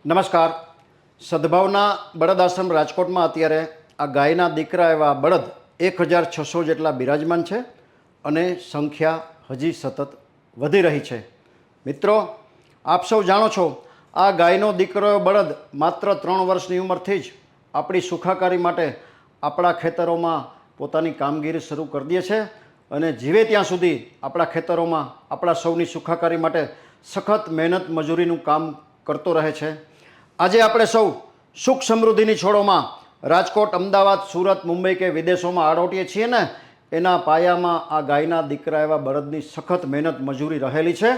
નમસ્કાર. સદભાવના બળદ આશ્રમ રાજકોટમાં અત્યારે આ ગાયના દીકરા એવા બળદ 1600 જેટલા બિરાજમાન છે અને સંખ્યા હજી સતત વધી રહી છે. મિત્રો, આપ સૌ જાણો છો, આ ગાયનો દીકરો બળદ માત્ર 3 વર્ષની ઉંમરથી જ આપણી સુખાકારી માટે આપણા ખેતરોમાં પોતાની કામગીરી શરૂ કરી દે છે અને જીવે ત્યાં સુધી આપણા ખેતરોમાં આપણા સૌની સુખાકારી માટે સખત મહેનત મજૂરીનું કામ કરતો રહે છે. આજે આપણે સૌ સુખ સમૃદ્ધિની છોડોમાં રાજકોટ, અમદાવાદ, સુરત, મુંબઈ કે વિદેશોમાં આડોટીએ છીએ ને, એના પાયામાં આ ગાયના દીકરા એવા બળદની સખત મહેનત મજૂરી રહેલી છે.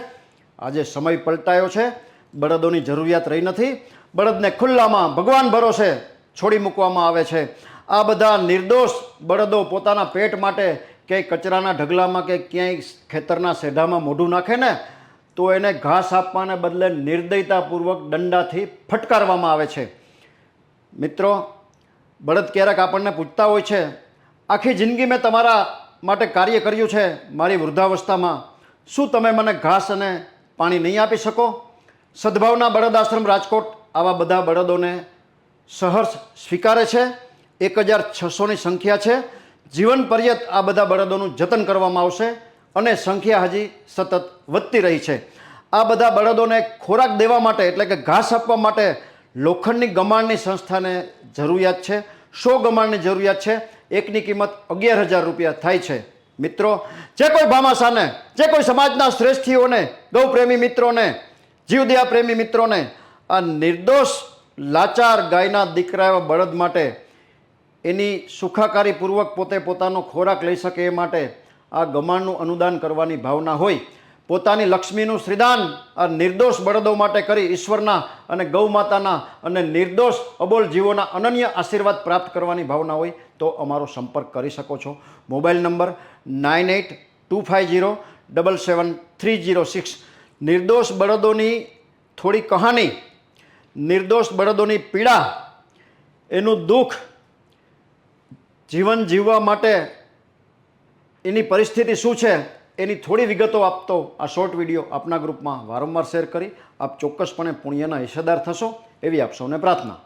આજે સમય પલટાયો છે, બળદોની જરૂરિયાત રહી નથી. બળદને ખુલ્લામાં ભગવાન ભરોસે છોડી મૂકવામાં આવે છે. આ બધા નિર્દોષ બળદો પોતાના પેટ માટે ક્યાંય કચરાના ઢગલામાં કે ક્યાંય ખેતરના સેઢામાં મોઢું નાખે ને તો એને ઘાસ આપવાને બદલે નિર્દયતાપૂર્વક દંડાથી ફટકારવામાં આવે છે. મિત્રો, બળદ ક્યારેક આપણને પૂછતા હોય છે, આખી જિંદગી મેં તમારા માટે કાર્ય કર્યું છે, મારી વૃદ્ધાવસ્થામાં શું તમે મને ઘાસ અને પાણી નહીં આપી શકો? સદભાવના બળદ આશ્રમ રાજકોટ આવા બધા બળદોને સહર્ષ સ્વીકારે છે. 1600ની સંખ્યા છે. જીવન પર્યંત આ બધા બળદોનું જતન કરવામાં આવશે અને સંખ્યા હજી સતત વધતી રહી છે. આ બધા બળદોને ખોરાક દેવા માટે એટલે કે ઘાસ આપવા માટે લોખંડની ગમાણની સંસ્થાને જરૂરિયાત છે. 100 ગમાણની જરૂરિયાત છે. એકની કિંમત 11,000 રૂપિયા થાય છે. મિત્રો, જે કોઈ ભામાશાને, જે કોઈ સમાજના શ્રેષ્ઠીઓને, ગૌપ્રેમી મિત્રોને, જીવદયા પ્રેમી મિત્રોને આ નિર્દોષ લાચાર ગાયના દીકરા એવા બળદ માટે એની સુખાકારીપૂર્વક પોતે પોતાનો ખોરાક લઈ શકે એ માટે આ ગમાણનું અનુદાન કરવાની ભાવના હોય, પોતાની લક્ષ્મીનું શ્રીદાન આ નિર્દોષ બળદો માટે કરી ઈશ્વરના અને ગૌ માતાના અને નિર્દોષ અબોલ જીવોના અનન્ય આશીર્વાદ પ્રાપ્ત કરવાની ભાવના હોય તો અમારો સંપર્ક કરી શકો છો. Mobile number 9825077306. નિર્દોષ બળદોની થોડી કહાની, નિર્દોષ બળદોની પીડા, એનું દુઃખ, જીવન જીવવા માટે એની પરિસ્થિતિ શું છે એની થોડી વિગતો આપતો આ શોર્ટ વિડીયો આપના ગ્રુપમાં વારંવાર શેર કરી આપ ચોક્કસપણે પુણ્યના હિસ્સેદાર થશો એવી આપ સૌને પ્રાર્થના.